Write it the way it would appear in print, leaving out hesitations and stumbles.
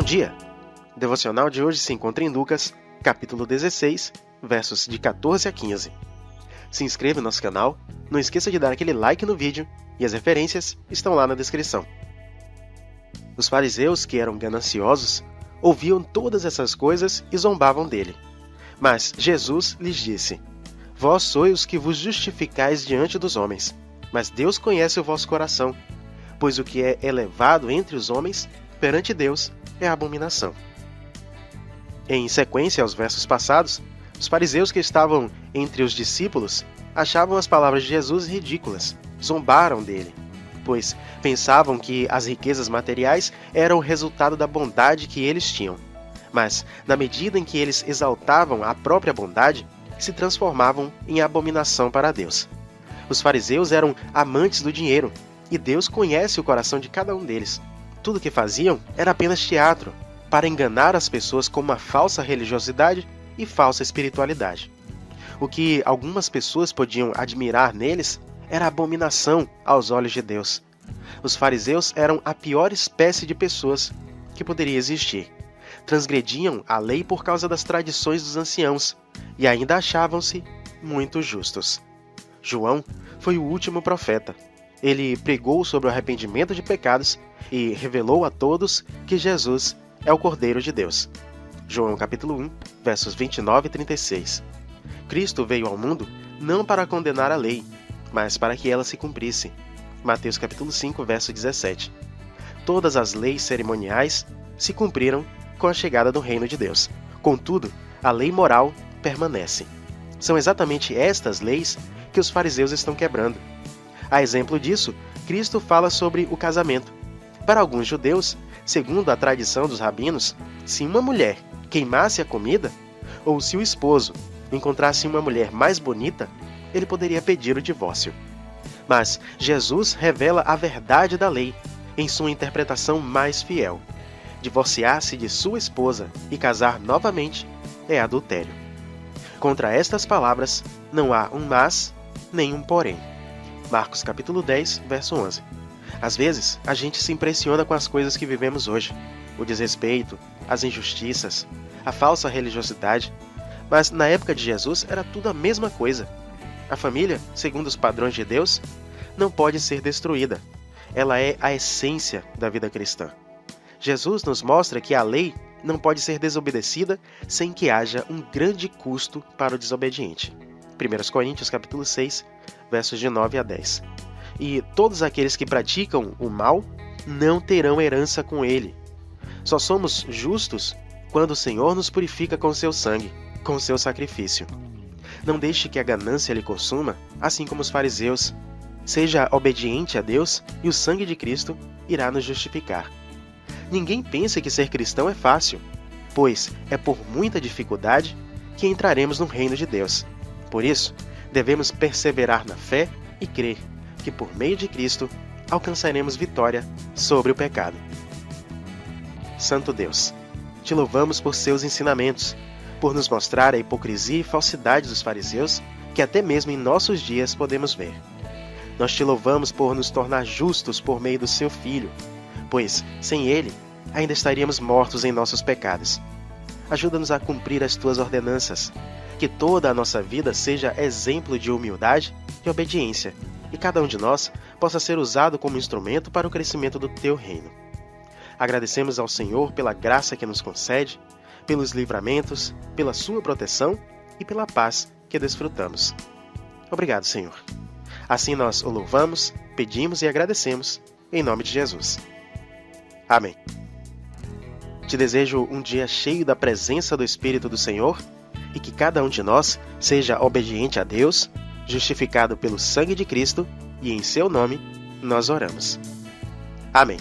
dia! O devocional de hoje se encontra em Lucas, capítulo 16, versos de 14 a 15. Se inscreva no nosso canal, não esqueça de dar aquele like no vídeo e as referências estão lá na descrição. Os fariseus, que eram gananciosos, ouviam todas essas coisas e zombavam dele. Mas Jesus lhes disse: Vós sois os que vos justificais diante dos homens, mas Deus conhece o vosso coração, pois o que é elevado entre os homens, perante Deus, é abominação. Em sequência aos versos passados, os fariseus que estavam entre os discípulos achavam as palavras de Jesus ridículas, zombaram dele, pois pensavam que as riquezas materiais eram o resultado da bondade que eles tinham. Mas, na medida em que eles exaltavam a própria bondade, se transformavam em abominação para Deus. Os fariseus eram amantes do dinheiro, e Deus conhece o coração de cada um deles. Tudo o que faziam era apenas teatro, para enganar as pessoas com uma falsa religiosidade e falsa espiritualidade. O que algumas pessoas podiam admirar neles era abominação aos olhos de Deus. Os fariseus eram a pior espécie de pessoas que poderia existir. Transgrediam a lei por causa das tradições dos anciãos e ainda achavam-se muito justos. João foi o último profeta. Ele pregou sobre o arrependimento de pecados e revelou a todos que Jesus é o Cordeiro de Deus. João capítulo 1, versos 29 e 36. Cristo veio ao mundo não para condenar a lei, mas para que ela se cumprisse. Mateus capítulo 5, verso 17. Todas as leis cerimoniais se cumpriram com a chegada do reino de Deus. Contudo, a lei moral permanece. São exatamente estas leis que os fariseus estão quebrando. A exemplo disso, Cristo fala sobre o casamento. Para alguns judeus, segundo a tradição dos rabinos, se uma mulher queimasse a comida, ou se o esposo encontrasse uma mulher mais bonita, ele poderia pedir o divórcio. Mas Jesus revela a verdade da lei em sua interpretação mais fiel. Divorciar-se de sua esposa e casar novamente é adultério. Contra estas palavras não há um mas, nem um porém. Marcos capítulo 10, verso 11. Às vezes, a gente se impressiona com as coisas que vivemos hoje, o desrespeito, as injustiças, a falsa religiosidade, mas na época de Jesus era tudo a mesma coisa. A família, segundo os padrões de Deus, não pode ser destruída. Ela é a essência da vida cristã. Jesus nos mostra que a lei não pode ser desobedecida sem que haja um grande custo para o desobediente. 1 Coríntios capítulo 6, versos de 9 a 10. E todos aqueles que praticam o mal não terão herança com ele. Só somos justos quando o Senhor nos purifica com seu sangue, com seu sacrifício. Não deixe que a ganância lhe consuma, assim como os fariseus. Seja obediente a Deus e o sangue de Cristo irá nos justificar. Ninguém pense que ser cristão é fácil, pois é por muita dificuldade que entraremos no reino de Deus. Por isso, devemos perseverar na fé e crer que por meio de Cristo alcançaremos vitória sobre o pecado. Santo Deus, te louvamos por seus ensinamentos, por nos mostrar a hipocrisia e falsidade dos fariseus que até mesmo em nossos dias podemos ver. Nós te louvamos por nos tornar justos por meio do seu Filho, pois, sem ele, ainda estaríamos mortos em nossos pecados. Ajuda-nos a cumprir as tuas ordenanças, que toda a nossa vida seja exemplo de humildade e obediência, e cada um de nós possa ser usado como instrumento para o crescimento do teu reino. Agradecemos ao Senhor pela graça que nos concede, pelos livramentos, pela sua proteção e pela paz que desfrutamos. Obrigado, Senhor. Assim nós o louvamos, pedimos e agradecemos, em nome de Jesus. Amém. Te desejo um dia cheio da presença do Espírito do Senhor e que cada um de nós seja obediente a Deus, justificado pelo sangue de Cristo, e em seu nome nós oramos. Amém.